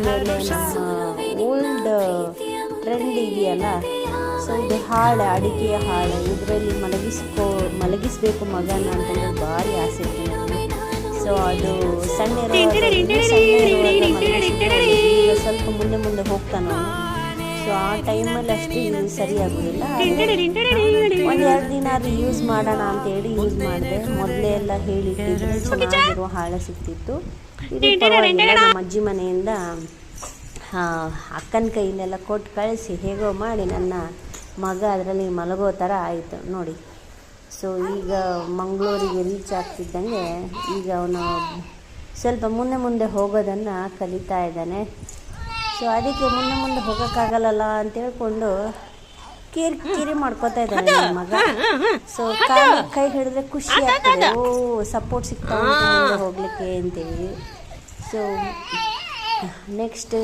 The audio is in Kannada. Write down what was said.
ಆಮೇಲೆ ನಮ್ಮ ಓಲ್ಡ್ ಟ್ರೆಂಡ್ ಇದೆಯಲ್ಲ, ಸೊ ಇದು ಹಾಳೆ, ಅಡಿಕೆಯ ಹಾಳೆ, ಇದರಲ್ಲಿ ಮಲಗಿಸ್ಬೇಕು ಮಗನ ಅಂತಂದ್ರೆ ಭಾರಿ ಆಸೆ ಇತ್ತು ನನಗೆ. ಸೊ ಅದು ಸಣ್ಣ ಈಗ ಸ್ವಲ್ಪ ಮುಂದೆ ಮುಂದೆ ಹೋಗ್ತಾನೆ. ಸೊ ಆ ಟೈಮಲ್ಲಿ ಅಷ್ಟು ಸರಿಯಾಗೋದಿಲ್ಲ. ಒಂದೆರಡು ದಿನ ಅದು ಯೂಸ್ ಮಾಡೋಣ ಅಂತೇಳಿ ಯೂಸ್ ಮಾಡಿದೆ. ಮೊದಲೇ ಎಲ್ಲ ಹೇಳಿಟ್ಟಿದ್ರೆ ಚೆನ್ನಾಗಿರುವ ಹಾಳೆ ಸಿಗ್ತಿತ್ತು. ಇದು ಪರವಾಗಿಲ್ಲ, ನಮ್ಮ ಅಜ್ಜಿ ಮನೆಯಿಂದ ಅಕ್ಕನ ಕೈಲೆಲ್ಲ ಕೊಟ್ಟು ಕಳಿಸಿ ಹೇಗೋ ಮಾಡಿ ನನ್ನ ಮಗ ಅದರಲ್ಲಿ ಮಲಗೋ ಥರ ಆಯಿತು ನೋಡಿ. ಸೊ ಈಗ ಮಂಗಳೂರಿಗೆ ರೀಚ್ ಆಗ್ತಿದ್ದಂಗೆ ಈಗ ಅವನು ಸ್ವಲ್ಪ ಮುಂದೆ ಮುಂದೆ ಹೋಗೋದನ್ನು ಕಲಿತಾ ಇದ್ದಾನೆ. ಸೊ ಅದಕ್ಕೆ ಮುಂದೆ ಹೋಗೋಕ್ಕಾಗಲ್ಲ ಅಂತ ಹೇಳ್ಕೊಂಡು ಕಿರಿ ಮಾಡ್ಕೋತಾ ಇದ್ದಾನೆ ನನ್ನ ಮಗ. ಸೊ ಕೈ ಹಿಡಿದ್ರೆ ಖುಷಿ ಆಗ್ತದೆ, ಸಪೋರ್ಟ್ ಸಿಗ್ತಾ ಉಂಟು ಮುಂದೆ ಹೋಗಲಿಕ್ಕೆ ಅಂತೇಳಿ. So next